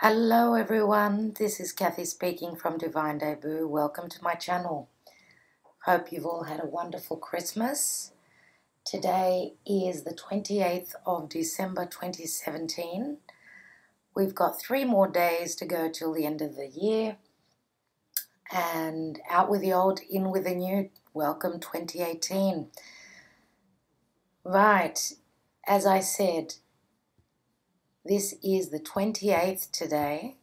Hello everyone, this is Kathy speaking from Divine Debut. Welcome to my channel. Hope you've all had a wonderful Christmas. Today is the 28th of December 2017. We've got 3 more days to go till the end of the year. And out with the old, in with the new. Welcome 2018. Right, as I said, this is the 28th today,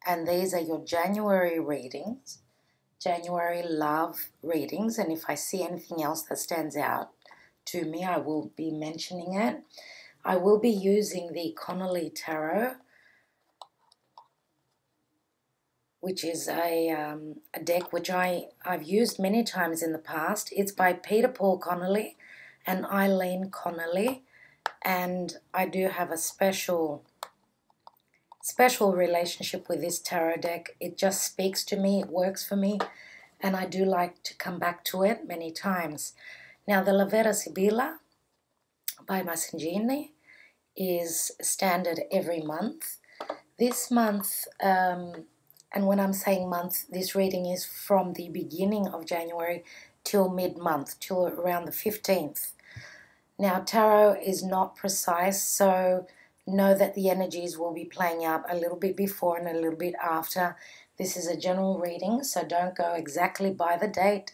and these are your January readings, January love readings, and if I see anything else that stands out to me, I will be mentioning it. I will be using the Connoly Tarot, which is a deck which I've used many times in the past. It's by Peter Paul Connoly and Eileen Connoly, and I do have a special relationship with this tarot deck. It just speaks to me, it works for me, and I do like to come back to it many times. Now, the Vera Sibilla by Masenghini is standard every month. This month, and when I'm saying month, this reading is from the beginning of January till mid-month, till around the 15th. Now, tarot is not precise, so know that the energies will be playing out a little bit before and a little bit after. This is a general reading, so don't go exactly by the date.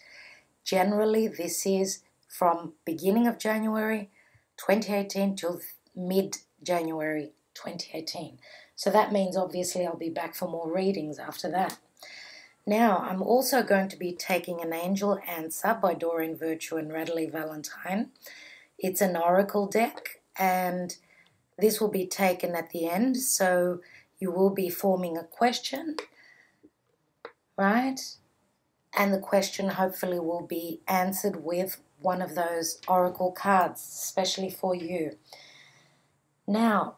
Generally, this is from beginning of January 2018 till mid-January 2018. So that means obviously I'll be back for more readings after that. Now, I'm also going to be taking an angel answer by Doreen, Virtue and Radleigh, Valentine. It's an oracle deck, and this will be taken at the end, so you will be forming a question, right? And the question hopefully will be answered with one of those oracle cards, especially for you. Now,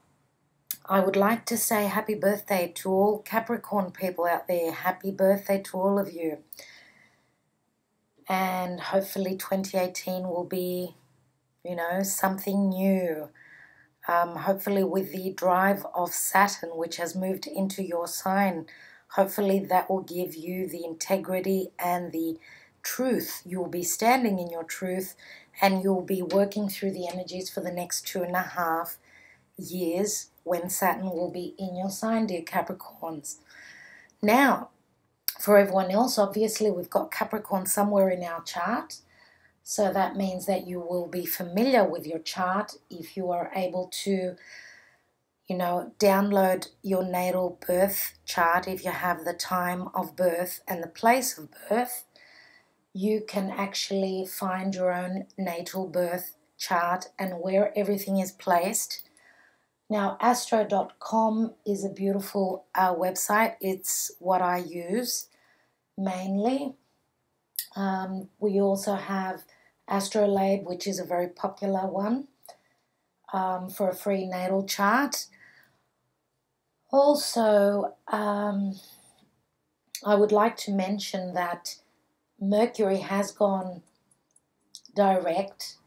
I would like to say happy birthday to all Capricorn people out there. Happy birthday to all of you. And hopefully 2018 will be, something new. Hopefully with the drive of Saturn, which has moved into your sign, hopefully that will give you the integrity and the truth. You'll be standing in your truth, and you'll be working through the energies for the next 2.5 years when Saturn will be in your sign, dear Capricorns. Now, for everyone else, obviously we've got Capricorn somewhere in our chart. So that means that you will be familiar with your chart if you are able to, download your natal birth chart. If you have the time of birth and the place of birth, you can actually find your own natal birth chart and where everything is placed. Now, astro.com is a beautiful website. It's what I use mainly. We also have Astrolabe, which is a very popular one for a free natal chart. Also, I would like to mention that Mercury has gone direct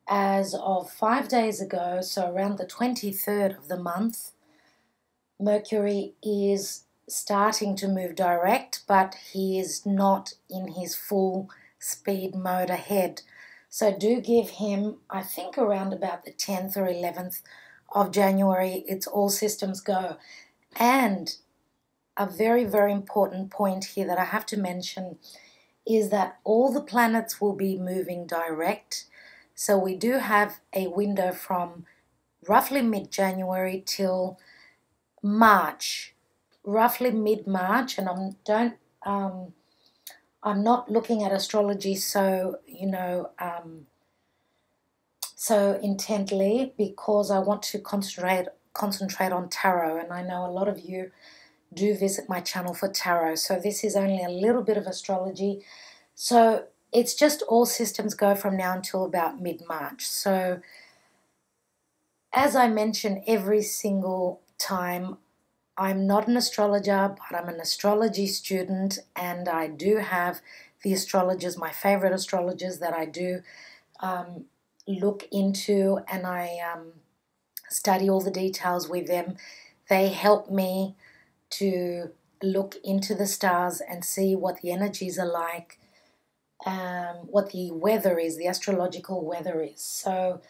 as of 5 days ago, so around the 23rd of the month. Mercury is starting to move direct, but he is not in his full speed mode ahead. So do give him, I think, around about the 10th or 11th of January, it's all systems go. And a very, very important point here that I have to mention is that all the planets will be moving direct. So we do have a window from roughly mid-January till March, roughly mid-March, and I'm not looking at astrology so intently, because I want to concentrate on tarot, and I know a lot of you do visit my channel for tarot, so this is only a little bit of astrology. So it's just all systems go from now until about mid-March. So as I mention every single time, I'm not an astrologer, but I'm an astrology student, and I do have the astrologers, my favorite astrologers that I do look into, and I study all the details with them. They help me to look into the stars and see what the energies are like, what the weather is, the astrological weather is. So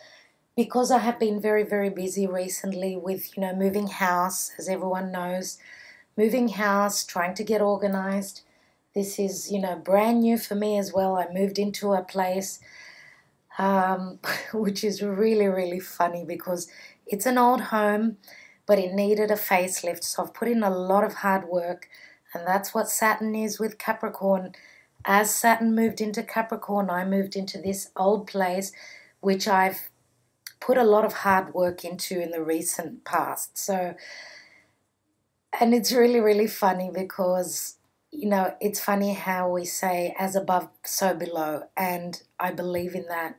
because I have been very, very busy recently with, moving house, as everyone knows, moving house, trying to get organized. This is, brand new for me as well. I moved into a place which is really, really funny because it's an old home, but it needed a facelift. So I've put in a lot of hard work, and that's what Saturn is with Capricorn. As Saturn moved into Capricorn, I moved into this old place, which I've put a lot of hard work into in the recent past. So, and it's really, really funny because, it's funny how we say as above, so below. And I believe in that.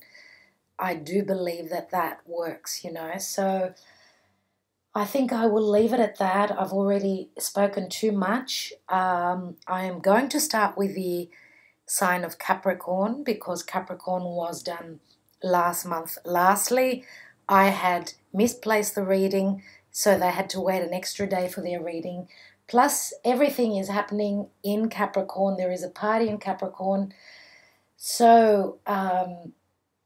I do believe that that works, So I think I will leave it at that. I've already spoken too much. I am going to start with the sign of Capricorn because Capricorn was done last month. Lastly, I had misplaced the reading, so they had to wait an extra day for their reading. Plus, everything is happening in Capricorn. There is a party in Capricorn. So,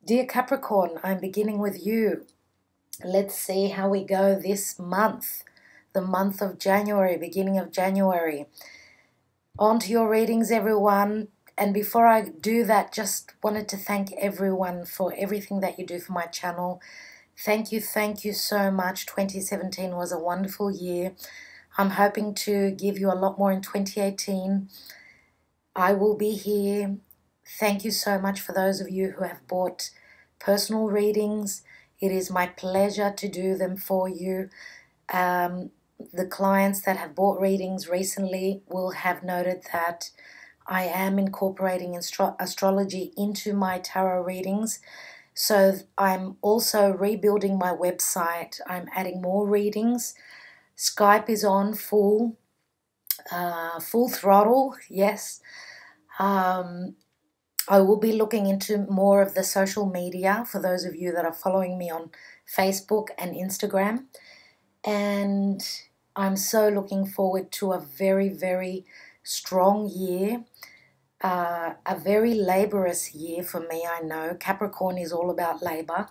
dear Capricorn, I'm beginning with you. Let's see how we go this month, the month of January, beginning of January. On to your readings, everyone. And before I do that, just wanted to thank everyone for everything that you do for my channel. Thank you so much. 2017 was a wonderful year. I'm hoping to give you a lot more in 2018. I will be here. Thank you so much for those of you who have bought personal readings. It is my pleasure to do them for you. The clients that have bought readings recently will have noted that I am incorporating astrology into my tarot readings. So I'm also rebuilding my website. I'm adding more readings. Skype is on full throttle, yes. I will be looking into more of the social media for those of you that are following me on Facebook and Instagram. And I'm so looking forward to a very, very strong year. A very laborious year for me, I know. Capricorn is all about labor.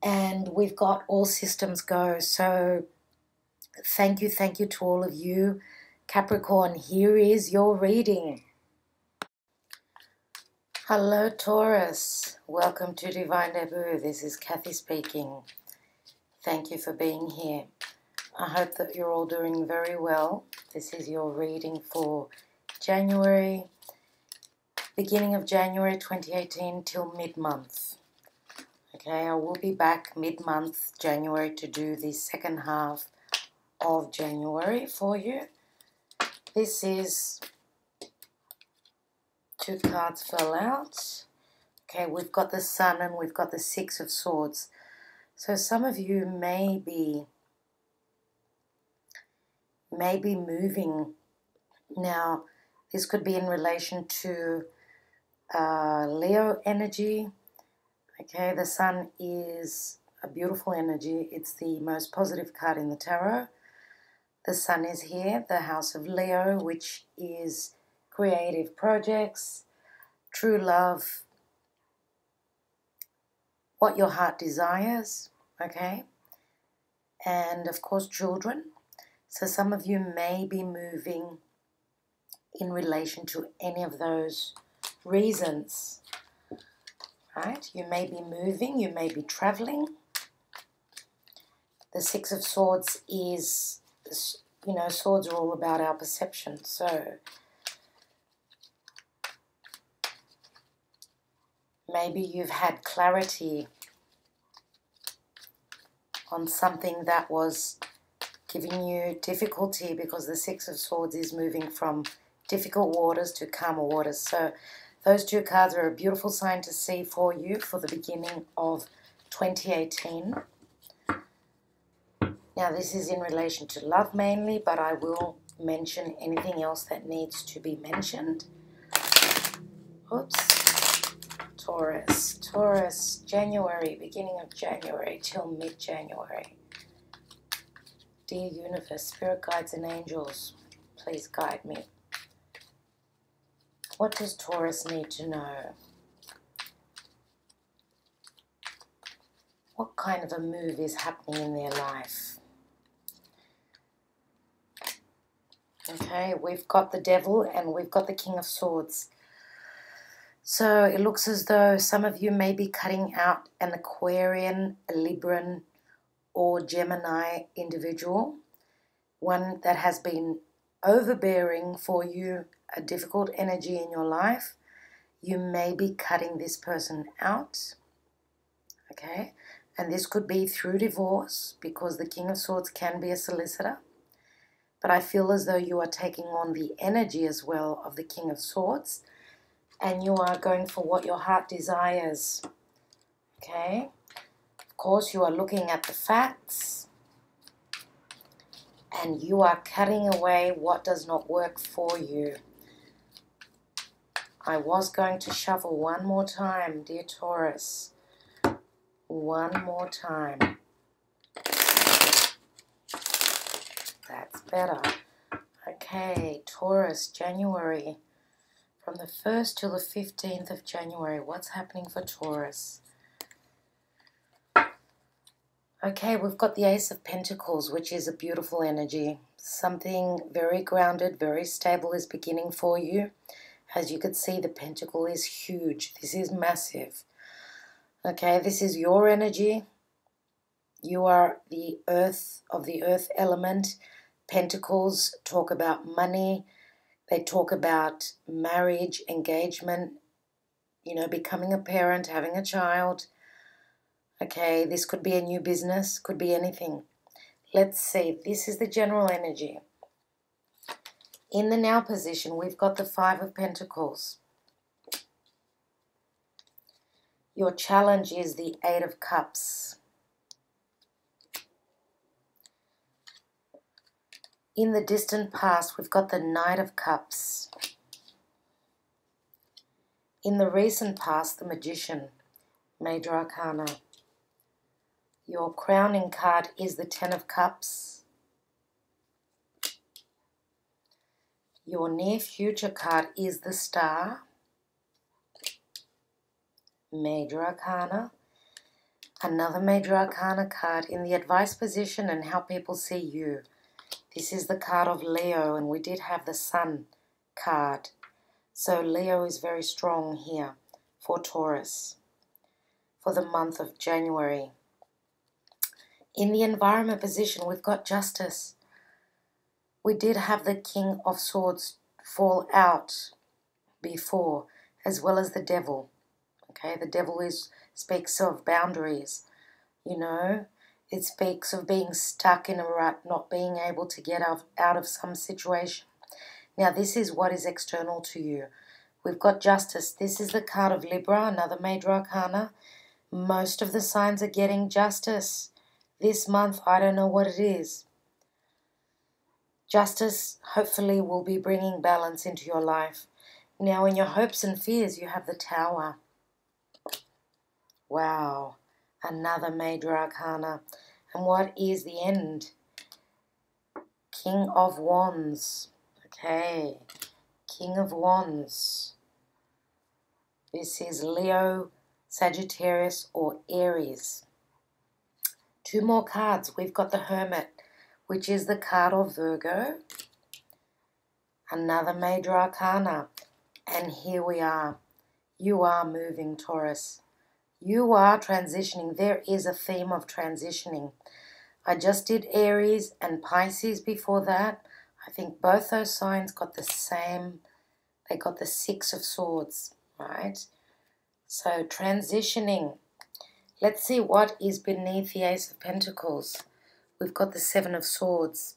And we've got all systems go. So thank you to all of you. Capricorn, here is your reading. Hello, Taurus. Welcome to Divine Debut. This is Kathy speaking. Thank you for being here. I hope that you're all doing very well. This is your reading for January, beginning of January 2018 till mid-month. Okay, I will be back mid-month January to do the second half of January for you. This is two cards fell out. Okay, we've got the Sun and we've got the Six of Swords. So some of you may be moving. Now, this could be in relation to Leo energy. Okay, the Sun is a beautiful energy. It's the most positive card in the tarot. The Sun is here, the house of Leo, which is creative projects, true love, what your heart desires, okay? And of course, children. So some of you may be moving in relation to any of those reasons, right? You may be moving, you may be traveling. The Six of Swords is, swords are all about our perception. So maybe you've had clarity on something that was giving you difficulty, because the Six of Swords is moving from difficult waters to calmer waters. So those two cards are a beautiful sign to see for you for the beginning of 2018. Now this is in relation to love mainly, but I will mention anything else that needs to be mentioned. Oops. Taurus, January, beginning of January till mid-January. Dear universe, spirit guides and angels, please guide me. What does Taurus need to know? What kind of a move is happening in their life? Okay, we've got the Devil and we've got the King of Swords. So it looks as though some of you may be cutting out an Aquarian, a Libran, or Gemini individual. One that has been overbearing for you, a difficult energy in your life. You may be cutting this person out. Okay, and this could be through divorce because the King of Swords can be a solicitor. But I feel as though you are taking on the energy as well of the King of Swords and you are going for what your heart desires. Okay, of course you are looking at the facts and you are cutting away what does not work for you. I was going to shuffle one more time, dear Taurus. One more time. That's better. Okay, Taurus, January. From the 1st till the 15th of January, what's happening for Taurus? Okay, we've got the Ace of Pentacles, which is a beautiful energy. Something very grounded, very stable is beginning for you. As you can see, the pentacle is huge. This is massive. Okay, this is your energy. You are the earth, of the earth element. Pentacles talk about money. They talk about marriage, engagement, you know, becoming a parent, having a child. Okay, this could be a new business, could be anything. Let's see, this is the general energy. In the now position, we've got the Five of Pentacles. Your challenge is the Eight of Cups. In the distant past, we've got the Knight of Cups. In the recent past, the Magician, Major Arcana. Your crowning card is the Ten of Cups. Your near future card is the Star, Major Arcana. Another Major Arcana card in the advice position and how people see you. This is the card of Leo, and we did have the Sun card. So Leo is very strong here for Taurus for the month of January. In the environment position, we've got Justice. We did have the King of Swords fall out before, as well as the Devil. Okay, the Devil speaks of boundaries, you know. It speaks of being stuck in a rut, not being able to get out of some situation. Now, this is what is external to you. We've got Justice. This is the card of Libra, another Major Arcana. Most of the signs are getting Justice. This month, I don't know what it is. Justice, hopefully, will be bringing balance into your life. Now, in your hopes and fears, you have the Tower. Wow. Another Major Arcana. And what is the end? King of Wands. Okay. King of Wands. This is Leo, Sagittarius, or Aries. Two more cards. We've got the Hermit, which is the card of Virgo. Another Major Arcana. And here we are. You are moving, Taurus. You are transitioning. There is a theme of transitioning. I just did Aries and Pisces before that. I think both those signs got the same. They got the Six of Swords, right? So transitioning. Let's see what is beneath the Ace of Pentacles. We've got the Seven of Swords.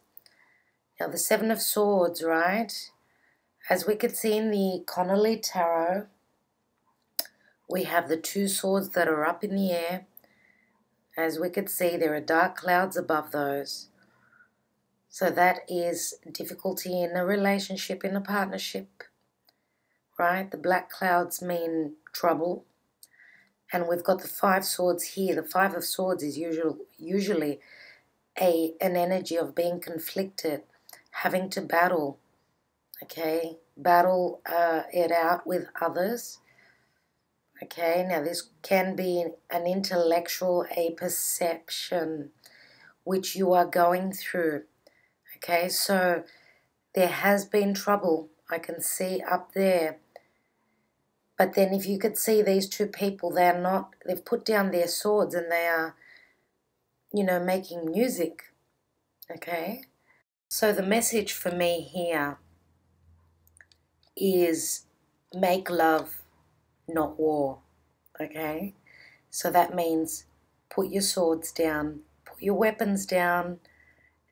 Now the Seven of Swords, right? As we could see in the Connoly Tarot, we have the two swords that are up in the air. As we could see, there are dark clouds above those. So that is difficulty in a relationship, in a partnership, right? The black clouds mean trouble. And we've got the Five Swords here. The Five of Swords is usually an energy of being conflicted, having to battle, okay? Battle it out with others, okay? Now this can be an intellectual, a perception which you are going through, okay? So there has been trouble, I can see up there. But then if you could see these two people, they've put down their swords and they are, you know, making music, okay? So the message for me here is make love, not war, okay? So that means put your swords down, put your weapons down.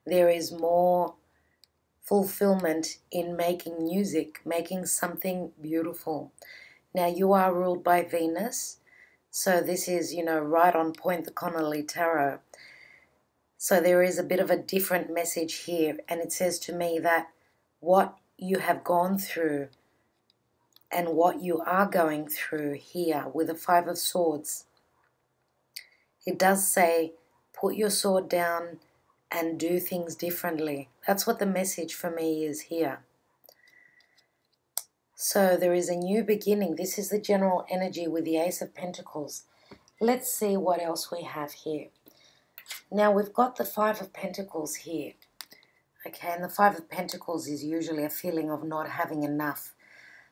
There is more fulfillment in making music, making something beautiful. Now you are ruled by Venus, so this is, you know, right on point, the Connoly Tarot. So there is a bit of a different message here, and it says to me that what you have gone through and what you are going through here with the Five of Swords, it does say put your sword down and do things differently. That's what the message for me is here. So there is a new beginning. This is the general energy with the Ace of Pentacles. Let's see what else we have here. Now we've got the Five of Pentacles here. Okay, and the Five of Pentacles is usually a feeling of not having enough,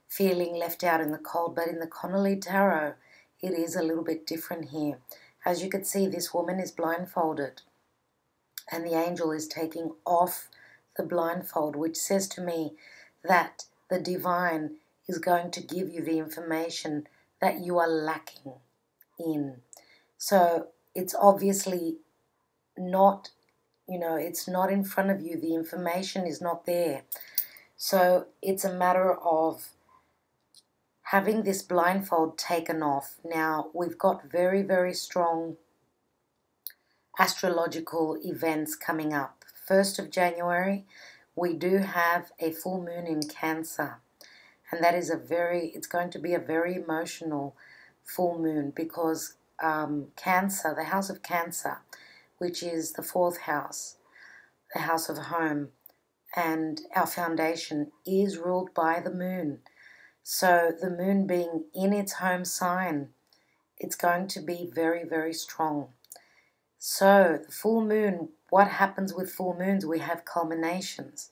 feeling left out in the cold. But in the Connoly Tarot, it is a little bit different here. As you can see, this woman is blindfolded, and the angel is taking off the blindfold, which says to me that the divine is going to give you the information that you are lacking in. So it's obviously not, you know, it's not in front of you. The information is not there. So it's a matter of having this blindfold taken off. Now, we've got very, very strong astrological events coming up. 1st of January, we do have a full moon in Cancer. And that is it's going to be a very emotional full moon because Cancer, the house of Cancer, which is the 4th house, the house of home, and our foundation is ruled by the moon. So the moon being in its home sign, it's going to be very, very strong. So the full moon, what happens with full moons? We have culminations.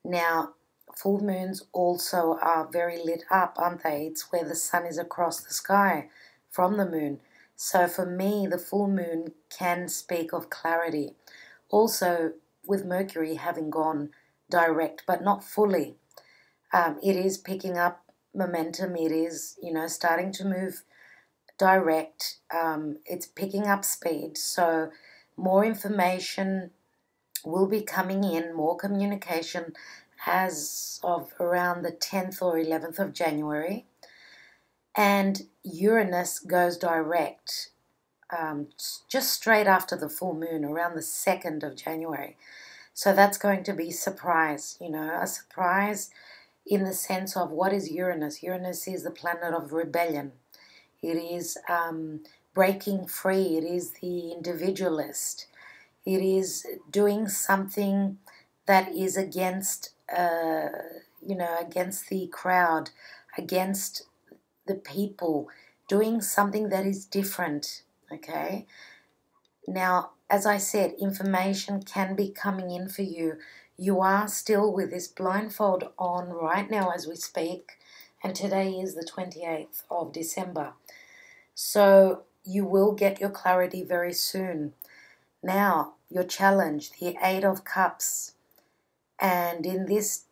Now, full moons also are very lit up, aren't they? It's where the sun is across the sky from the moon. So for me, the full moon can speak of clarity. Also, with Mercury having gone direct, but not fully, it is picking up momentum. It is, you know, starting to move direct. It's picking up speed. So more information will be coming in, more communication as of around the 10th or 11th of January. And Uranus goes direct just straight after the full moon, around the 2nd of January. So that's going to be surprise, you know, a surprise in the sense of what is Uranus? Uranus is the planet of rebellion. It is breaking free. It is the individualist. It is doing something that is against, you know, against the crowd, against the people, doing something that is different, okay? Now, as I said, information can be coming in for you. You are still with this blindfold on right now as we speak, and today is the 28th of December. So you will get your clarity very soon. Now, your challenge, the Eight of Cups. And in this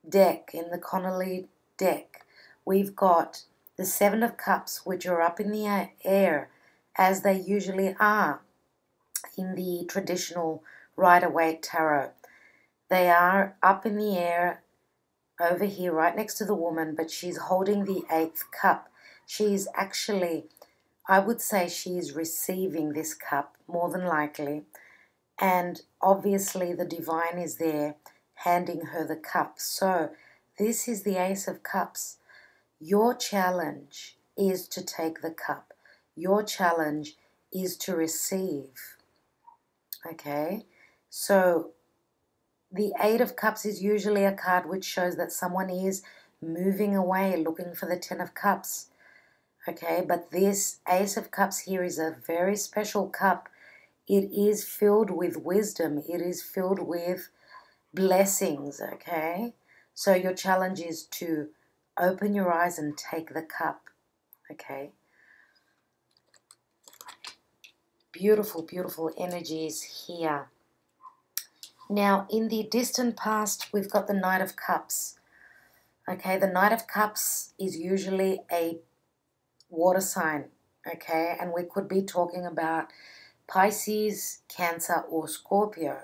deck, in the Connoly deck, we've got the Seven of Cups, which are up in the air, as they usually are in the traditional Rider-Waite Tarot. They are up in the air over here, right next to the woman, but she's holding the 8th cup. She's actually, I would say she's receiving this cup, more than likely. And obviously the divine is there handing her the cup. So this is the Ace of Cups. Your challenge is to take the cup. Your challenge is to receive. Okay? So the Eight of Cups is usually a card which shows that someone is moving away, looking for the Ten of Cups. Okay, but this Ace of Cups here is a very special cup. It is filled with wisdom. It is filled with blessings, okay? So your challenge is to open your eyes and take the cup, okay? Beautiful, beautiful energies here. Now, in the distant past, we've got the Knight of Cups. Okay, the Knight of Cups is usually a water sign, okay? And we could be talking about Pisces, Cancer, or Scorpio.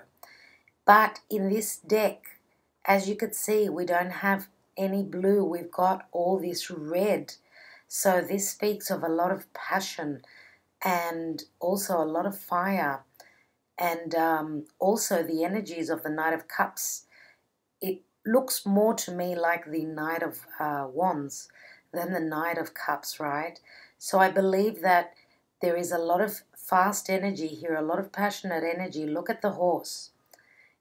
But in this deck, as you could see, we don't have any blue. We've got all this red. So this speaks of a lot of passion and also a lot of fire. And also the energies of the Knight of Cups. It looks more to me like the Knight of Wands than the Knight of Cups, right? So I believe that there is a lot of fast energy here, a lot of passionate energy. Look at the horse.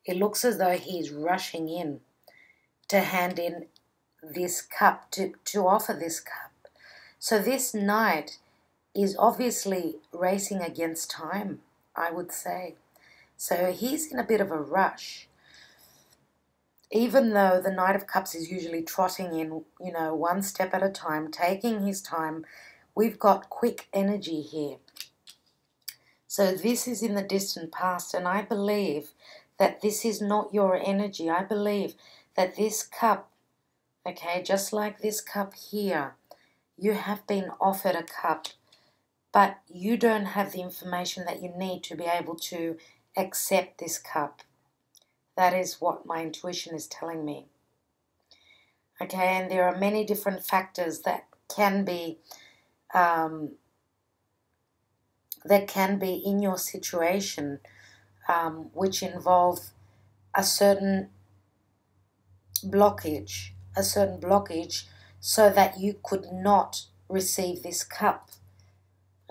It looks as though he's rushing in to hand in this cup, to offer this cup. So this knight is obviously racing against time, I would say. So he's in a bit of a rush. Even though the Knight of Cups is usually trotting in, you know, one step at a time, taking his time, we've got quick energy here. So this is in the distant past, and I believe that this is not your energy. I believe that this cup, okay, just like this cup here, you have been offered a cup, but you don't have the information that you need to be able to accept this cup. That is what my intuition is telling me. Okay, and there are many different factors that can be in your situation, which involve a certain blockage, so that you could not receive this cup.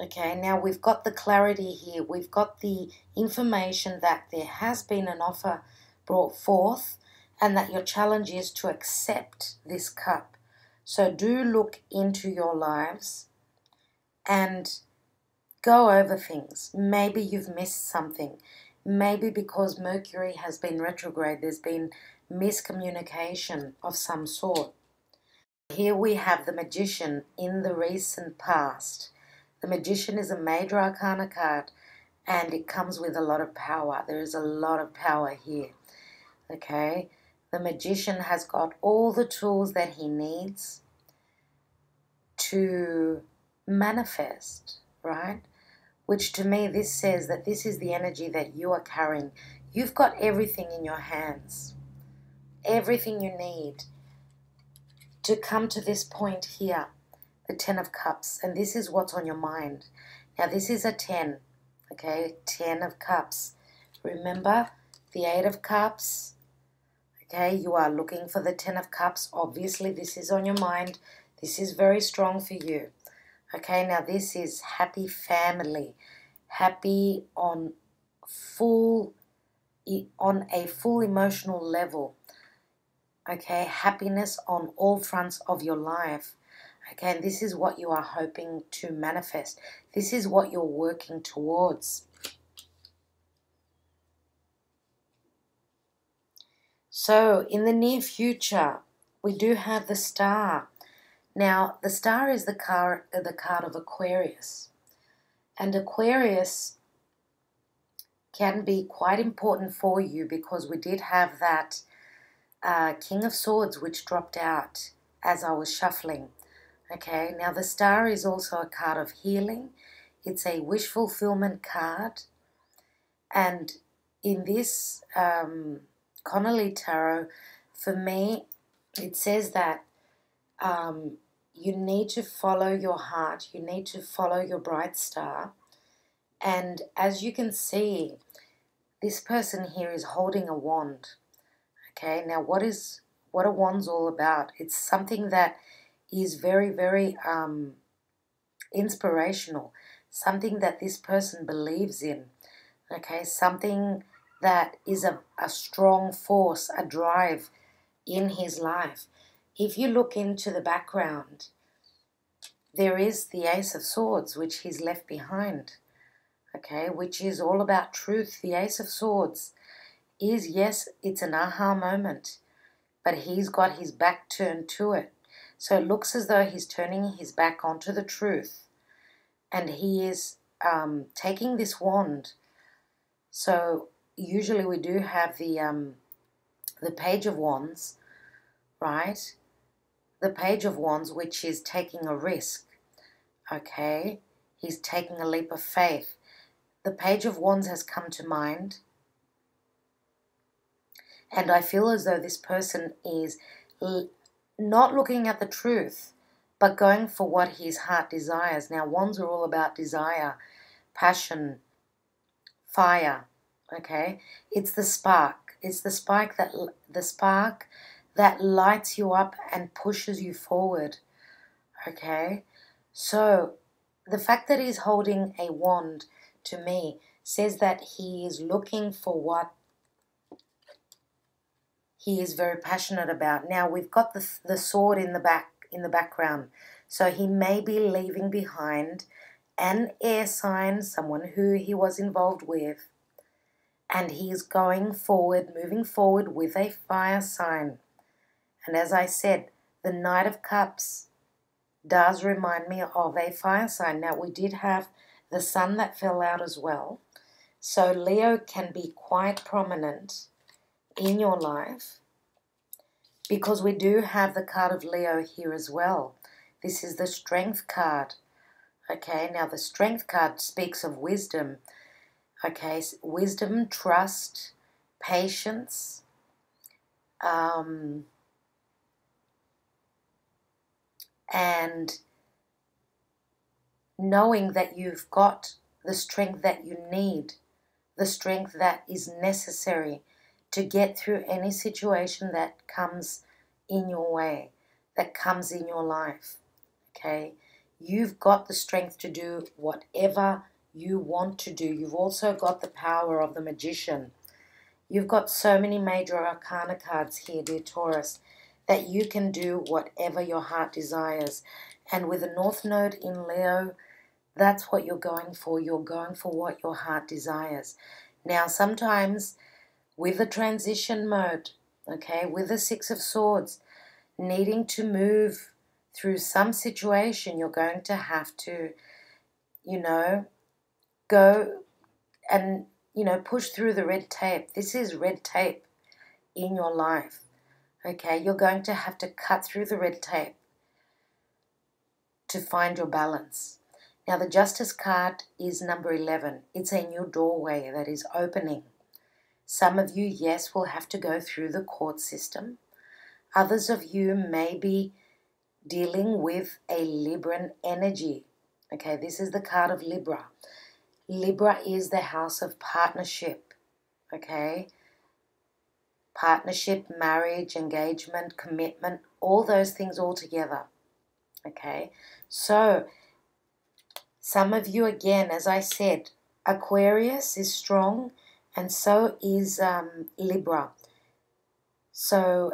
Okay, now we've got the clarity here. We've got the information that there has been an offer brought forth and that your challenge is to accept this cup. So do look into your lives and go over things. Maybe you've missed something. Maybe because Mercury has been retrograde, there's been miscommunication of some sort. Here we have the Magician in the recent past. The Magician is a major arcana card and it comes with a lot of power. There is a lot of power here. Okay, the Magician has got all the tools that he needs to manifest, right? Which to me, this says that this is the energy that you are carrying. You've got everything in your hands, everything you need to come to this point here, the Ten of Cups, and this is what's on your mind. Now this is a 10, okay, 10 of Cups. Remember the 8 of Cups, okay, you are looking for the 10 of Cups. Obviously this is on your mind. This is very strong for you. Okay, now this is happy family, happy on a full emotional level. Okay, happiness on all fronts of your life. Okay, and this is what you are hoping to manifest. This is what you're working towards. So in the near future, we do have the Star. Now, the Star is the card of Aquarius. And Aquarius can be quite important for you because we did have that King of Swords which dropped out as I was shuffling. Okay, now the Star is also a card of healing. It's a wish fulfillment card. And in this Connoly Tarot, for me, it says that you need to follow your heart. You need to follow your bright star. And as you can see, this person here is holding a wand. Okay, now what are wands all about? It's something that is very, very inspirational. Something that this person believes in. Okay, something that is a strong force, a drive in his life. If you look into the background, there is the Ace of Swords, which he's left behind, okay, which is all about truth. The Ace of Swords is, yes, it's an aha moment, but he's got his back turned to it. So it looks as though he's turning his back onto the truth, and he is taking this wand. So usually we do have the Page of Wands, right? The Page of Wands, which is taking a risk, okay? He's taking a leap of faith. The Page of Wands has come to mind, and I feel as though this person is not looking at the truth, but going for what his heart desires. Now, wands are all about desire, passion, fire, okay? It's the spark. It's the spark that lights you up and pushes you forward, okay? So the fact that he's holding a wand to me says that he is looking for what he is very passionate about. Now we've got the sword in the background, so he may be leaving behind an air sign, someone who he was involved with, and he is going forward, moving forward with a fire sign. And as I said, the Knight of Cups does remind me of a fire sign. Now we did have the sun that fell out as well, so Leo can be quite prominent in your life, because we do have the card of Leo here as well. This is the Strength card, okay? Now the Strength card speaks of wisdom, okay? Wisdom, trust, patience, and knowing that you've got the strength that you need, the strength that is necessary to get through any situation that comes in your way, that comes in your life, okay? You've got the strength to do whatever you want to do. You've also got the power of the Magician. You've got so many major arcana cards here, dear Taurus, that you can do whatever your heart desires. And with the North Node in Leo, that's what you're going for. You're going for what your heart desires. Now, sometimes with the transition mode, okay, with the Six of Swords, needing to move through some situation, you're going to have to, go and, push through the red tape. This is red tape in your life, okay? You're going to have to cut through the red tape to find your balance. Now, the Justice card is number 11. It's a new doorway that is opening. Some of you, yes, will have to go through the court system. Others of you may be dealing with a Libran energy. Okay, this is the card of Libra. Libra is the house of partnership. Okay, partnership, marriage, engagement, commitment, all those things all together. Okay, so some of you, again, as I said, Aquarius is strong, and so is Libra. So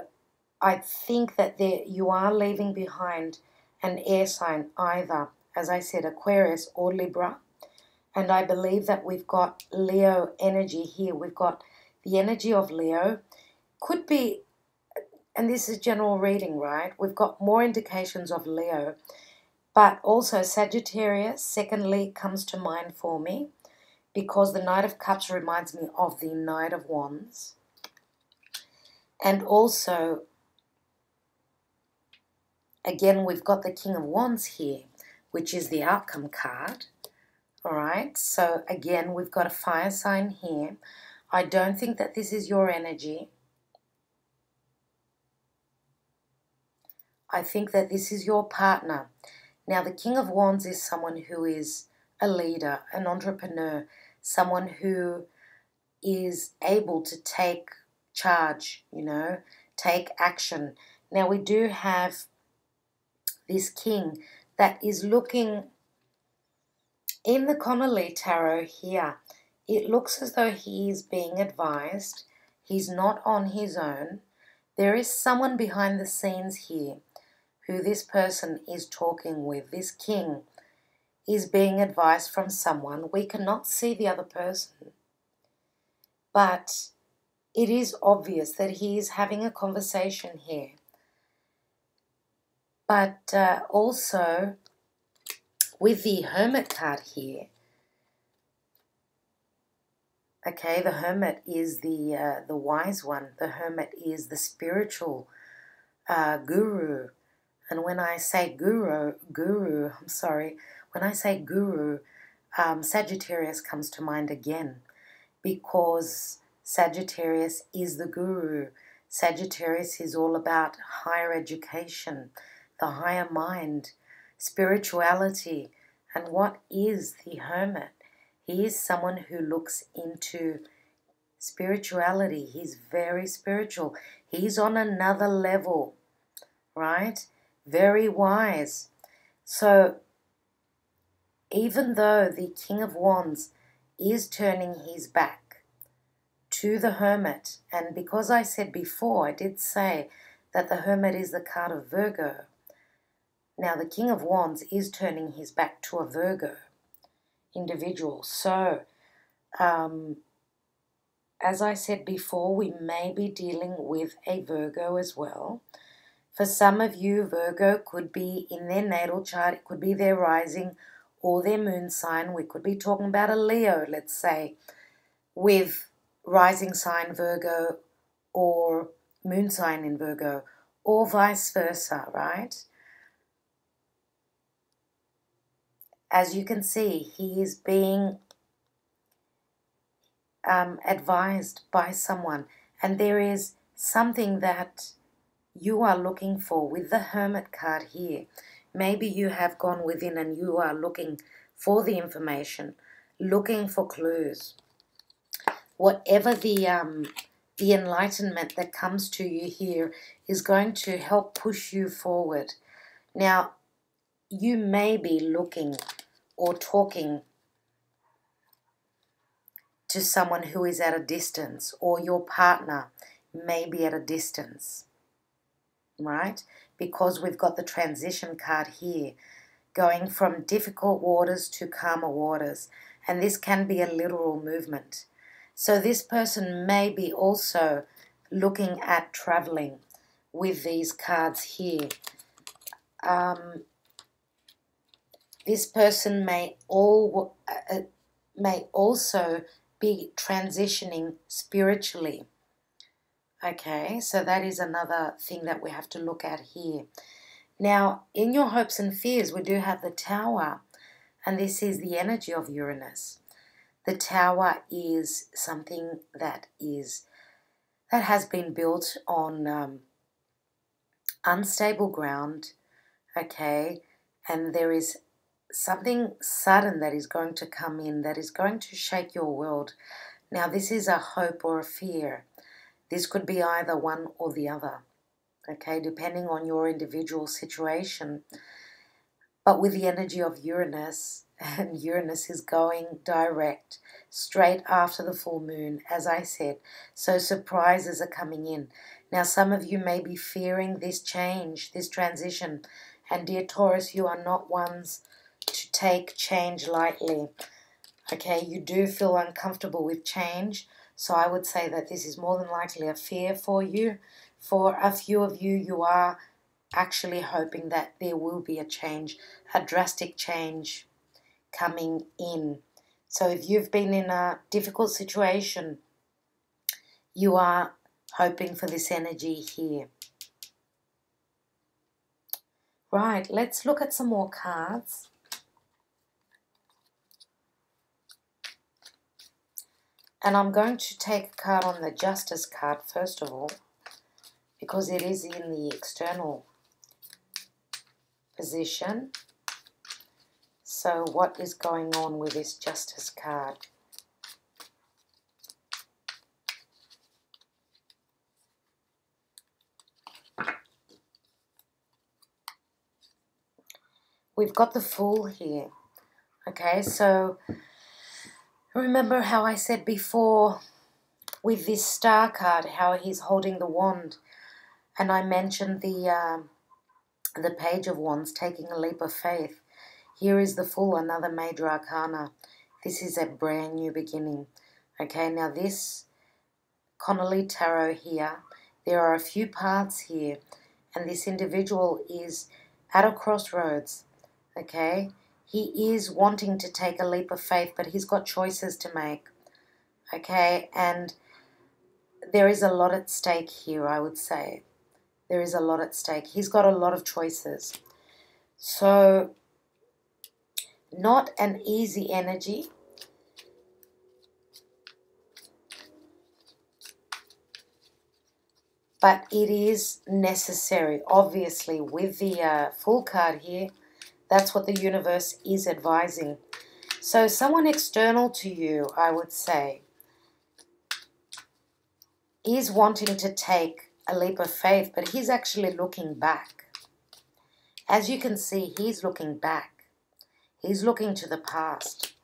I think that you are leaving behind an air sign, either, as I said, Aquarius or Libra. And I believe that we've got Leo energy here. We've got the energy of Leo. Could be, and this is general reading, right? We've got more indications of Leo. But also Sagittarius, secondly, comes to mind for me, because the Knight of Cups reminds me of the Knight of Wands. And also, again, we've got the King of Wands here, which is the outcome card. All right, so again, we've got a fire sign here. I don't think that this is your energy. I think that this is your partner. Now, the King of Wands is someone who is a leader, an entrepreneur, someone who is able to take charge, take action. Now, we do have this king that is looking in the Connoly tarot here. It looks as though he is being advised. He's not on his own. There is someone behind the scenes here who this person is talking with. This king is being advised from someone. We cannot see the other person, but it is obvious that he is having a conversation here. But also, with the Hermit card here, okay, the Hermit is the wise one. The Hermit is the spiritual guru. And when I say when I say guru, Sagittarius comes to mind again, because Sagittarius is the guru. Sagittarius is all about higher education, the higher mind, spirituality. And what is the Hermit? He is someone who looks into spirituality. He's very spiritual. He's on another level, right? Very wise. So even though the King of Wands is turning his back to the Hermit, and because I said before, I did say that the Hermit is the card of Virgo. Now the King of Wands is turning his back to a Virgo individual. So as I said before, we may be dealing with a Virgo as well. For some of you, Virgo could be in their natal chart. It could be their rising or their moon sign. We could be talking about a Leo, let's say, with rising sign Virgo or moon sign in Virgo, or vice versa, right? As you can see, he is being advised by someone, and there is something that you are looking for with the Hermit card here. Maybe you have gone within and you are looking for the information, looking for clues. Whatever the enlightenment that comes to you here is going to help push you forward. Now, you may be looking or talking to someone who is at a distance, or your partner may be at a distance, right? Because we've got the transition card here, going from difficult waters to calmer waters, and this can be a literal movement. So this person may be also looking at traveling with these cards here. This person may also be transitioning spiritually. Okay, so that is another thing that we have to look at here. Now, in your hopes and fears, we do have the Tower, and this is the energy of Uranus. The Tower is something that has been built on unstable ground, okay, and there is something sudden that is going to come in that is going to shake your world. Now, this is a hope or a fear. This could be either one or the other, okay, depending on your individual situation. But with the energy of Uranus, and Uranus is going direct, straight after the full moon, as I said. So surprises are coming in. Now, some of you may be fearing this change, this transition. And dear Taurus, you are not ones to take change lightly. Okay, you do feel uncomfortable with change. So I would say that this is more than likely a fear for you. For a few of you, you are actually hoping that there will be a change, a drastic change coming in. So if you've been in a difficult situation, you are hoping for this energy here. Right, let's look at some more cards. And I'm going to take a card on the Justice card first of all, because it is in the external position. So what is going on with this Justice card? We've got the Fool here. Okay, so Remember how I said before with this star card, how he's holding the wand, and I mentioned the Page of Wands, taking a leap of faith. Here is the Fool, another major arcana. This is a brand new beginning. Okay, now this Connoly Tarot here, there are a few parts here, and this individual is at a crossroads. Okay, he is wanting to take a leap of faith, but he's got choices to make. Okay, and there is a lot at stake here, I would say. There is a lot at stake. He's got a lot of choices. So, not an easy energy. But it is necessary, obviously, with the Fool card here. That's what the universe is advising. So someone external to you, I would say, is wanting to take a leap of faith, but he's actually looking back. As you can see, he's looking back. He's looking to the past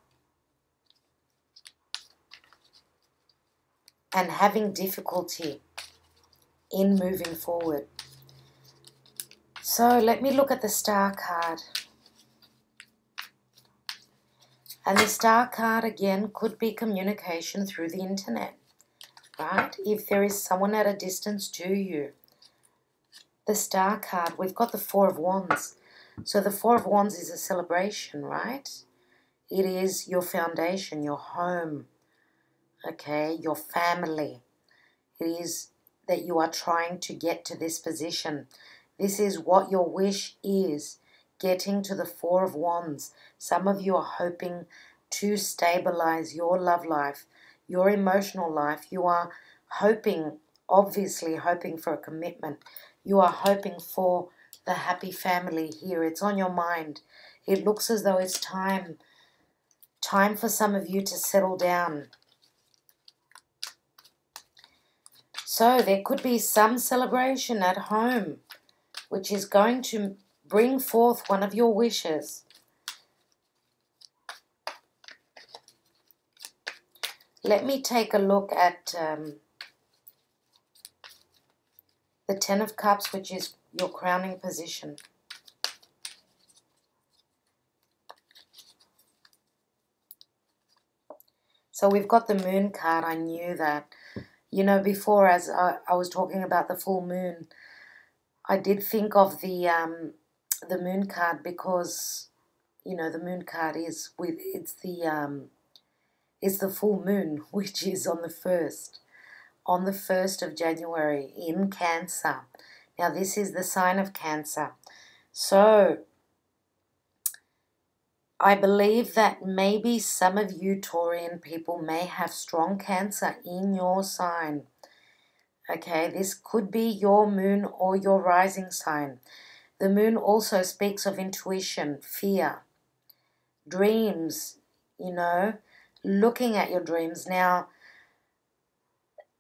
and having difficulty in moving forward. So let me look at the Star card. And the Star card, again, could be communication through the internet, right? If there is someone at a distance to you. The Star card, we've got the Four of Wands. So the Four of Wands is a celebration, right? It is your foundation, your home, okay, your family. It is that you are trying to get to this position. This is what your wish is, getting to the Four of Wands. Some of you are hoping to stabilize your love life, your emotional life. You are hoping, obviously hoping for a commitment. You are hoping for the happy family here. It's on your mind. It looks as though it's time for some of you to settle down. So there could be some celebration at home, which is going to bring forth one of your wishes. Let me take a look at the Ten of Cups, which is your crowning position. So we've got the Moon card. I knew that. You know, before, as I was talking about the full moon, I did think of the Moon card because, you know, the Moon card is it's the full moon, which is on the 1st of January in Cancer. Now this is the sign of Cancer. So I believe that maybe some of you Taurian people may have strong Cancer in your sign. Okay, this could be your moon or your rising sign. The moon also speaks of intuition, fear, dreams, you know, looking at your dreams. Now,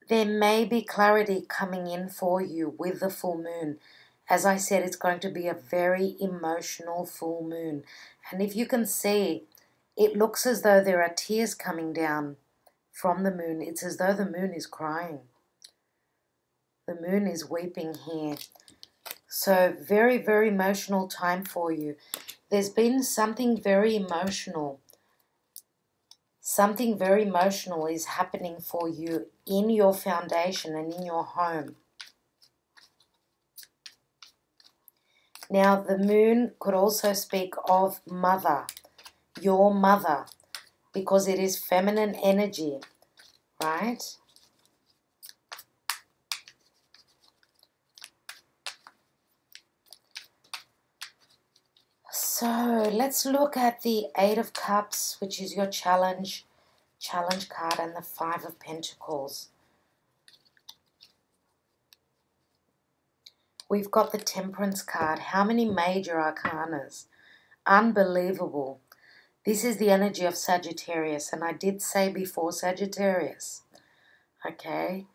there may be clarity coming in for you with the full moon. As I said, it's going to be a very emotional full moon. And if you can see, it looks as though there are tears coming down from the moon. It's as though the moon is crying. The moon is weeping here. So very, very emotional time for you. There's been something very emotional. Something very emotional is happening for you in your foundation and in your home. Now, the moon could also speak of mother, your mother, because it is feminine energy, right? So let's look at the Eight of Cups, which is your challenge card, and the Five of Pentacles. We've got the Temperance card. How many major arcanas? Unbelievable. This is the energy of Sagittarius, and I did say before Sagittarius. Okay,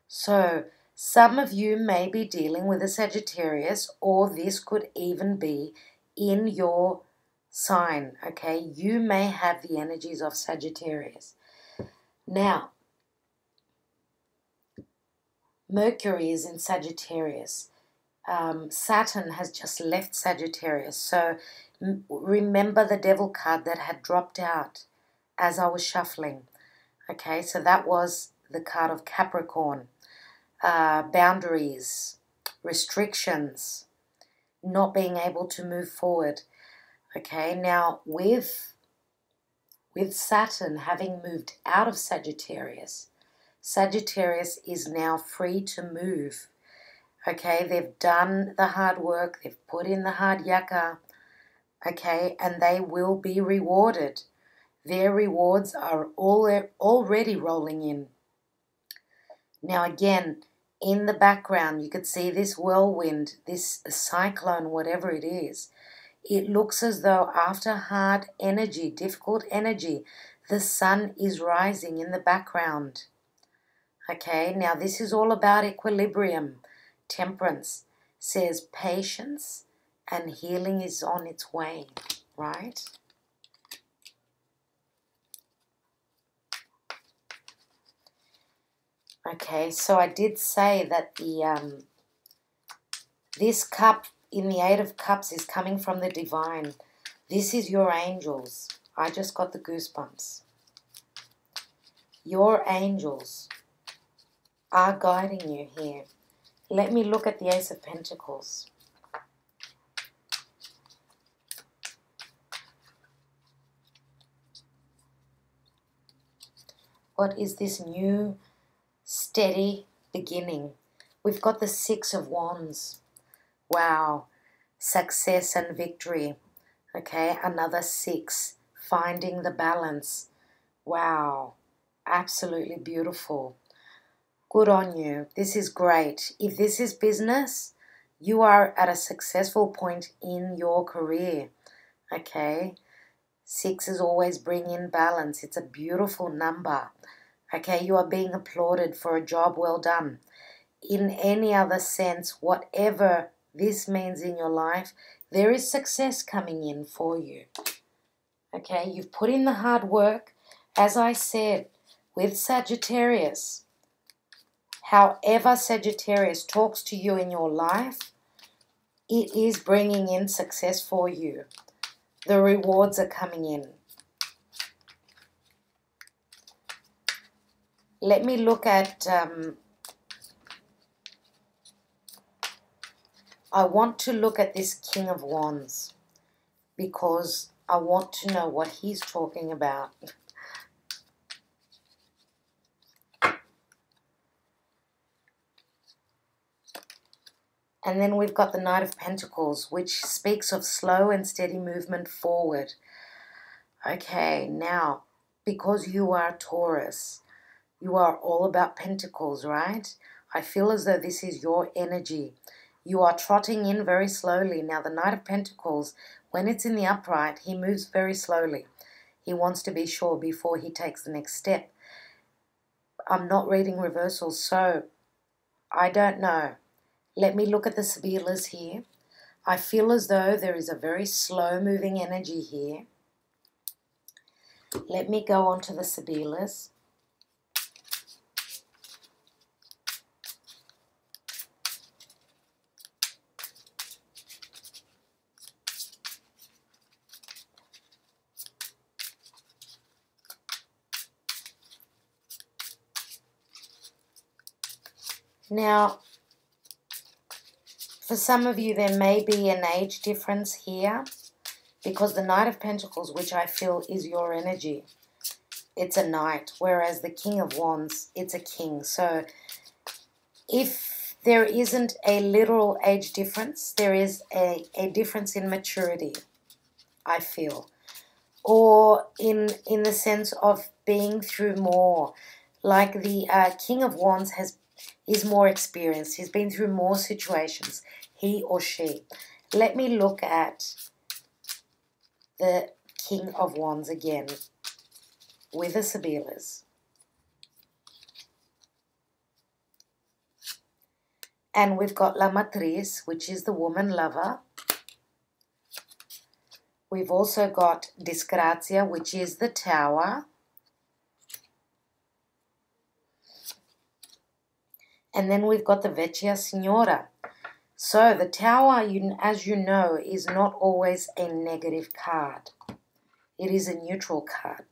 so some of you may be dealing with a Sagittarius, or this could even be in your sign, okay? You may have the energies of Sagittarius. Now, Mercury is in Sagittarius. Saturn has just left Sagittarius. So remember the devil card that had dropped out as I was shuffling. Okay, so that was the card of Capricorn. Boundaries, restrictions, not being able to move forward. Okay, now with Saturn having moved out of Sagittarius, Sagittarius is now free to move. Okay, they've done the hard work, they've put in the hard yakka, okay, and they will be rewarded. Their rewards are already rolling in. Now again, in the background, you could see this whirlwind, this cyclone, whatever it is. It looks as though after hard energy, difficult energy, the sun is rising in the background. Okay, now this is all about equilibrium. Temperance says patience and healing is on its way, right? Okay, so I did say that this cup in the Eight of Cups is coming from the divine. This is your angels. I just got the goosebumps. Your angels are guiding you here. Let me look at the Ace of Pentacles. What is this new steady beginning? We've got the Six of Wands. Wow. Success and victory. Okay, another 6. Finding the balance. Wow. Absolutely beautiful. Good on you. This is great. If this is business, you are at a successful point in your career. Okay. 6 is always bring in balance. It's a beautiful number. Okay, you are being applauded for a job well done. In any other sense, whatever this means in your life, there is success coming in for you. Okay, you've put in the hard work. As I said, with Sagittarius, however Sagittarius talks to you in your life, it is bringing in success for you. The rewards are coming in. Let me look at, I want to look at this King of Wands because I want to know what he's talking about. And then we've got the Knight of Pentacles, which speaks of slow and steady movement forward. Okay, now, because you are Taurus, you are all about pentacles, right? I feel as though this is your energy. You are trotting in very slowly. Now, the Knight of Pentacles, when it's in the upright, he moves very slowly. He wants to be sure before he takes the next step. I'm not reading reversals, so I don't know. Let me look at the Sibillas here. I feel as though there is a very slow-moving energy here. Let me go on to the Sibillas. Now, for some of you, there may be an age difference here because the Knight of Pentacles, which I feel is your energy, it's a knight, whereas the King of Wands, it's a king. So if there isn't a literal age difference, there is a difference in maturity, I feel, or in the sense of being through more. Like the King of Wands is more experienced. He's been through more situations, he or she. Let me look at the King of Wands again with the Sibillas. And we've got La Matrice, which is the woman lover. We've also got Disgrazia, which is the Tower. And then we've got the Vecchia Signora. So the Tower, as you know, is not always a negative card. It is a neutral card.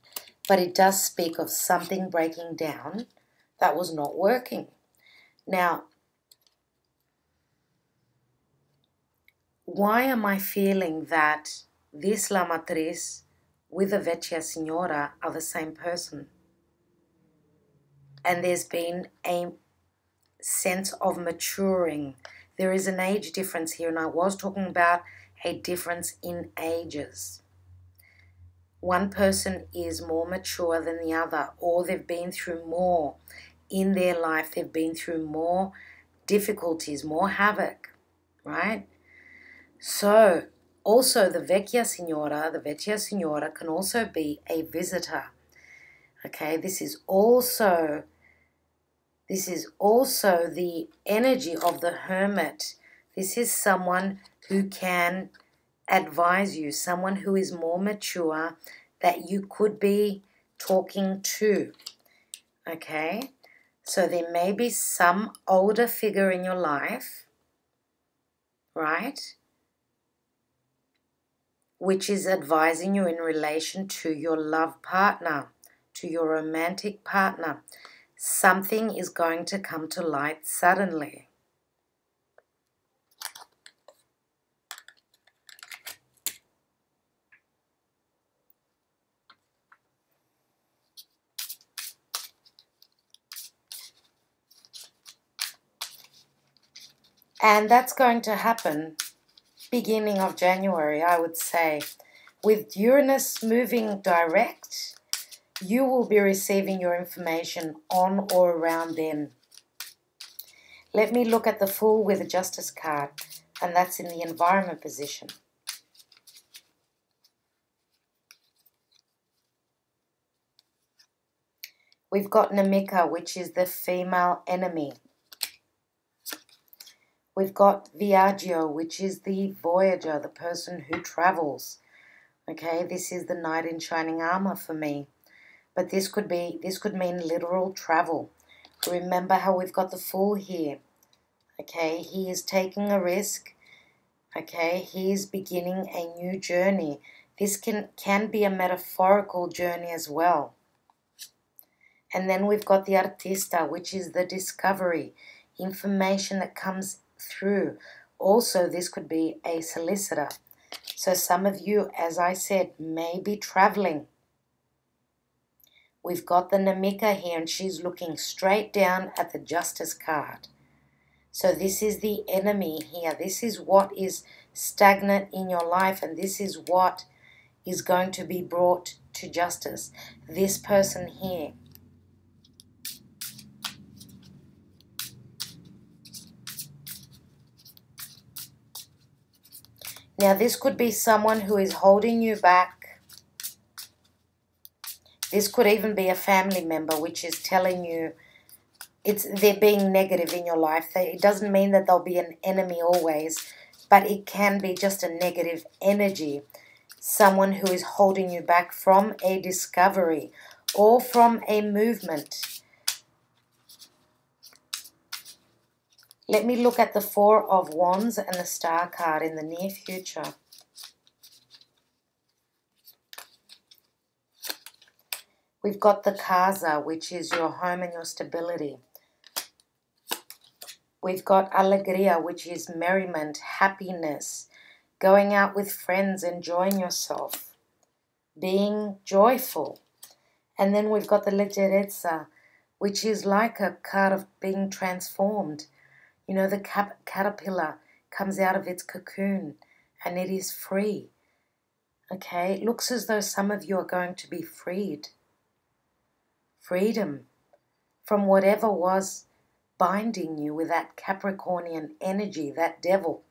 But it does speak of something breaking down that was not working. Now, why am I feeling that this La Matrice with the Vecchia Signora are the same person? And there's been a sense of maturing. There is an age difference here, and I was talking about a difference in ages. One person is more mature than the other, or they've been through more in their life. They've been through more difficulties, more havoc, right? So, also the Vecchia Signora can also be a visitor. Okay, this is also the energy of the Hermit. This is someone who can advise you, someone who is more mature that you could be talking to. Okay, so there may be some older figure in your life, right, which is advising you in relation to your love partner, to your romantic partner. Something is going to come to light suddenly. And that's going to happen beginning of January, I would say. With Uranus moving direct, you will be receiving your information on or around then. Let me look at the Fool with a Justice card, and that's in the environment position. We've got Namika, which is the female enemy. We've got Viaggio, which is the voyager, the person who travels. Okay, this is the knight in shining armor for me. But this could mean literal travel. Remember how we've got the Fool here. Okay, he is taking a risk. Okay, he is beginning a new journey. This can be a metaphorical journey as well. And then we've got the Artista, which is the discovery, information that comes through. Also, this could be a solicitor. So some of you, as I said, may be traveling. We've got the Namika here, and she's looking straight down at the Justice card. So this is the enemy here. This is what is stagnant in your life, and this is what is going to be brought to justice. This person here. Now, this could be someone who is holding you back. This could even be a family member which is telling you they're being negative in your life. It doesn't mean that they'll be an enemy always, but it can be just a negative energy. Someone who is holding you back from a discovery or from a movement. Let me look at the Four of Wands and the Star card in the near future. We've got the Casa, which is your home and your stability. We've got Alegria, which is merriment, happiness, going out with friends, enjoying yourself, being joyful. And then we've got the Leggerezza, which is like a card of being transformed. You know, the caterpillar comes out of its cocoon and it is free. Okay, it looks as though some of you are going to be freed. Freedom from whatever was binding you with that Capricornian energy, that devil.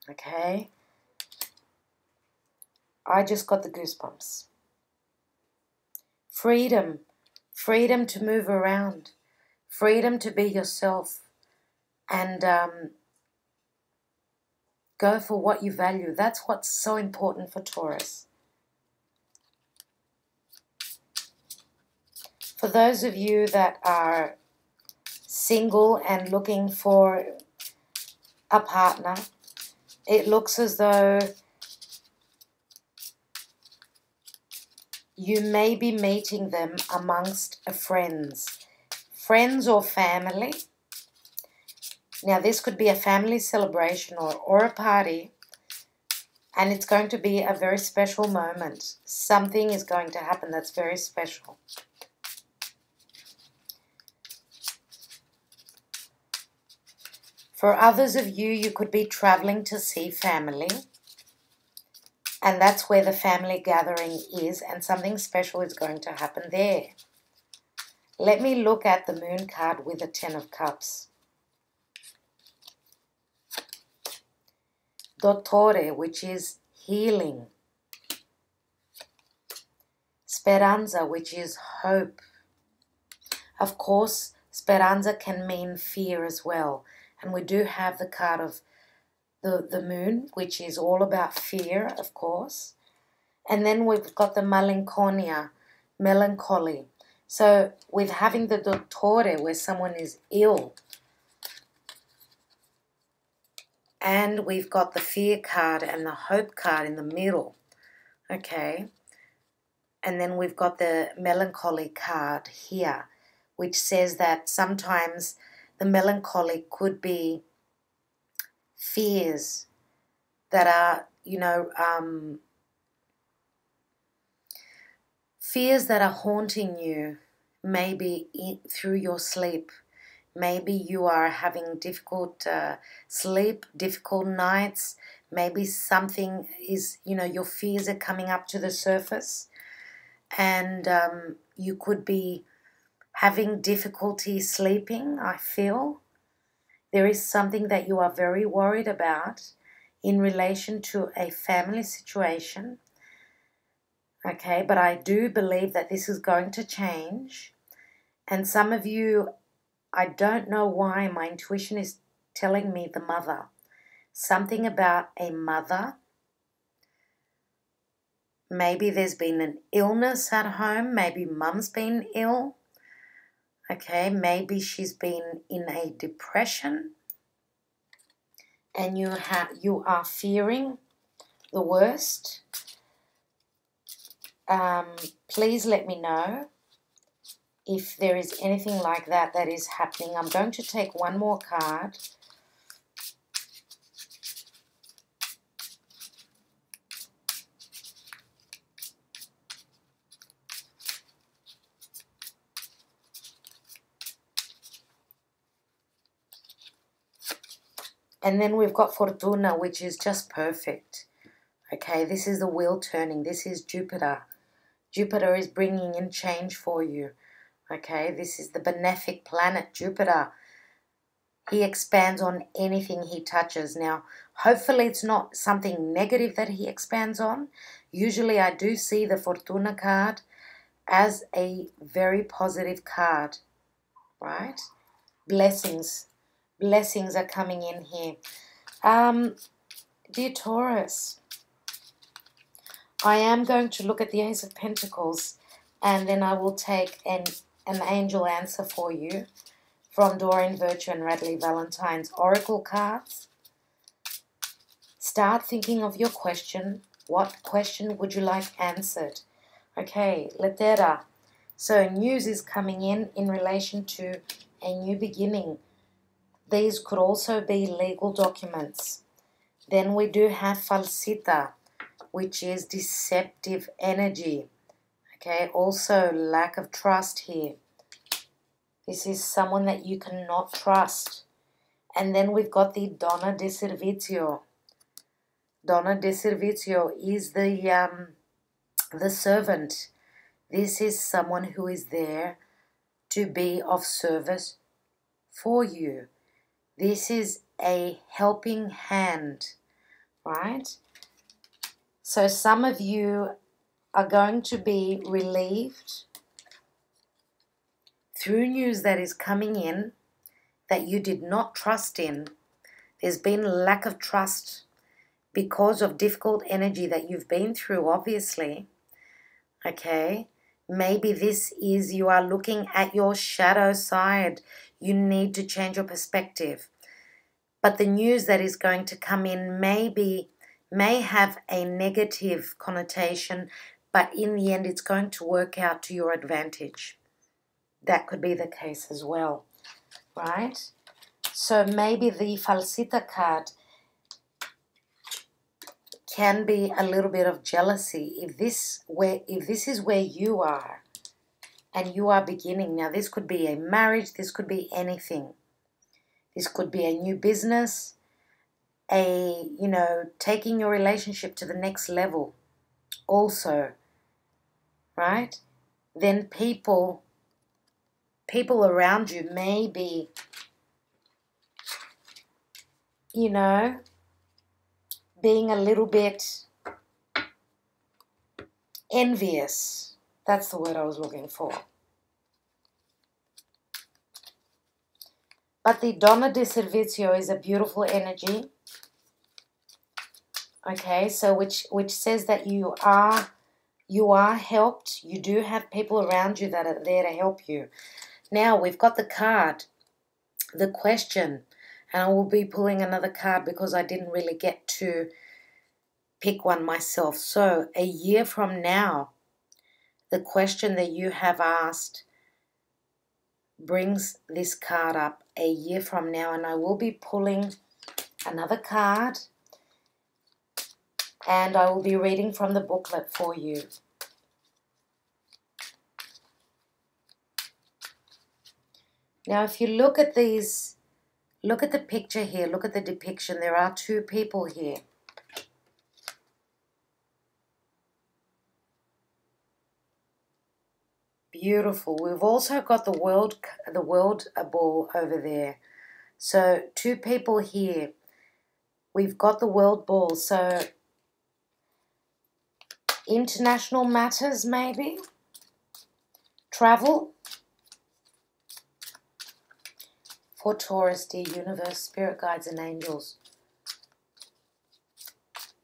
Okay, I just got the goosebumps. Freedom, freedom to move around. Freedom to be yourself and go for what you value. That's what's so important for Taurus. For those of you that are single and looking for a partner, it looks as though you may be meeting them amongst friends or family. Now this could be a family celebration or a party, and it's going to be a very special moment. Something is going to happen that's very special. For others of you, you could be traveling to see family, and that's where the family gathering is, and something special is going to happen there. Let me look at the Moon card with the Ten of Cups. Dottore, which is healing. Speranza, which is hope. Of course, speranza can mean fear as well. And we do have the card of the Moon, which is all about fear, of course. And then we've got the malinconia, melancholy. So with having the Dottore, where someone is ill, and we've got the fear card and the hope card in the middle, okay? And then we've got the melancholy card here, which says that sometimes the melancholy could be fears that are, fears that are haunting you, maybe through your sleep. Maybe you are having difficult sleep, difficult nights. Maybe something is, your fears are coming up to the surface. And you could be having difficulty sleeping, I feel. There is something that you are very worried about in relation to a family situation. Okay, but I do believe that this is going to change. And some of you, I don't know why, my intuition is telling me the mother. Something about a mother. Maybe there's been an illness at home. Maybe mum's been ill. Okay, maybe she's been in a depression. And you are fearing the worst. Please let me know if there is anything like that that is happening. I'm going to take one more card. And then we've got Fortuna, which is just perfect. Okay, this is the wheel turning. This is Jupiter. Jupiter is bringing in change for you. Okay, this is the benefic planet, Jupiter. He expands on anything he touches. Now, hopefully it's not something negative that he expands on. Usually I do see the Fortuna card as a very positive card, right? Blessings. Blessings are coming in here. Dear Taurus, I am going to look at the Ace of Pentacles, and then I will take an angel answer for you from Doreen, Virtue, and Radleigh Valentine's oracle cards. Start thinking of your question. What question would you like answered? Okay, lettera. So news is coming in relation to a new beginning. These could also be legal documents. Then we do have falsita, which is deceptive energy. Okay, also lack of trust here. This is someone that you cannot trust. And then we've got the donna di servizio. Donna di servizio is the servant. This is someone who is there to be of service for you. This is a helping hand, right? So some of you are going to be relieved through news that is coming in that you did not trust in. There's been lack of trust because of difficult energy that you've been through, obviously. Okay? Maybe this is you are looking at your shadow side. You need to change your perspective. But the news that is going to come in may have a negative connotation, but in the end it's going to work out to your advantage. That could be the case as well, right? So maybe the falsita card can be a little bit of jealousy if this is where you are and you are beginning. Now this could be a marriage, this could be anything. This could be a new business, taking your relationship to the next level also, right? Then people around you may be, being a little bit envious. That's the word I was looking for. But the Donna di Servizio is a beautiful energy. Okay, so which says that you are helped. You do have people around you that are there to help you. Now we've got the card, the question, and I will be pulling another card because I didn't really get to pick one myself. So a year from now, the question that you have asked brings this card up a year from now, and I will be pulling another card and I will be reading from the booklet for you. Now if you look at these, look at the picture here, look at the depiction, there are two people here. Beautiful. We've also got the world ball over there. So two people here. We've got the world ball. So international matters maybe. Travel. For Taurus, dear universe, spirit guides and angels.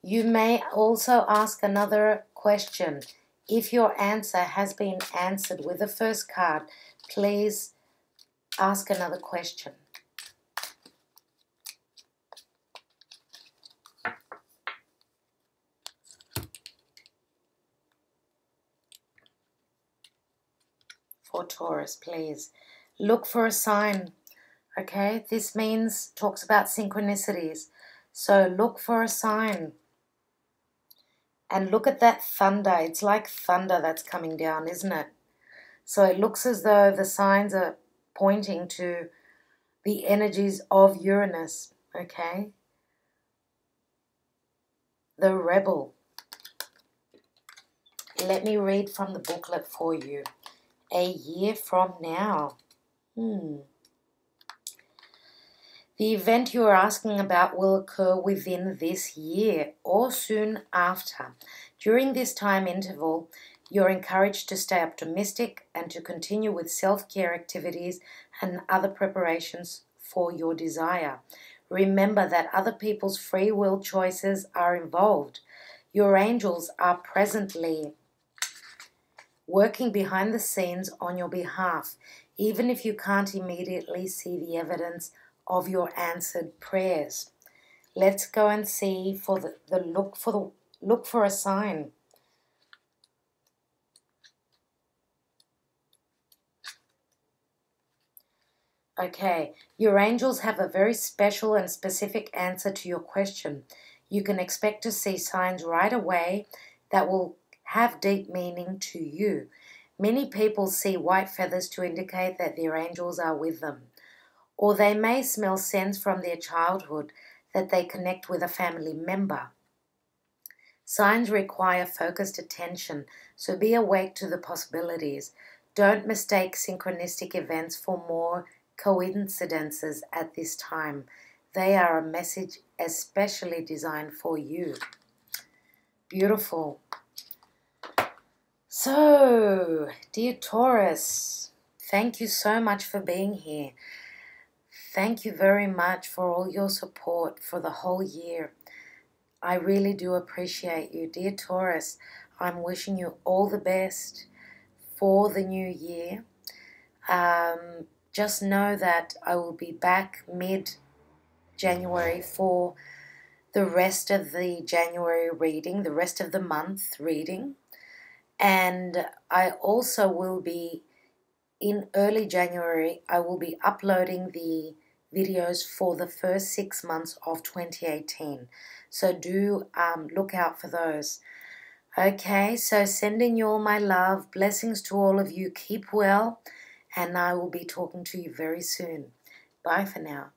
You may also ask another question. If your answer has been answered with the first card, please ask another question. For Taurus, please. Look for a sign. Okay, this talks about synchronicities. So look for a sign. And look at that thunder. It's like thunder that's coming down, isn't it? So it looks as though the signs are pointing to the energies of Uranus, okay? The rebel. Let me read from the booklet for you. A year from now. The event you are asking about will occur within this year or soon after. During this time interval, you're encouraged to stay optimistic and to continue with self-care activities and other preparations for your desire. Remember that other people's free will choices are involved. Your angels are presently working behind the scenes on your behalf, even if you can't immediately see the evidence of your answered prayers. Let's go and see for look for a sign. Okay, your angels have a very special and specific answer to your question. You can expect to see signs right away that will have deep meaning to you. Many people see white feathers to indicate that their angels are with them. Or they may smell scents from their childhood that they connect with a family member. Signs require focused attention, so be awake to the possibilities. Don't mistake synchronistic events for more coincidences at this time. They are a message especially designed for you. Beautiful. So, dear Taurus, thank you so much for being here. Thank you very much for all your support for the whole year. I really do appreciate you. Dear Taurus, I'm wishing you all the best for the new year. Just know that I will be back mid-January for the rest of the January reading, the rest of the month reading. And I also will be, in early January, I will be uploading the videos for the first 6 months of 2018. So do look out for those. Okay, so sending you all my love. Blessings to all of you. Keep well. And I will be talking to you very soon. Bye for now.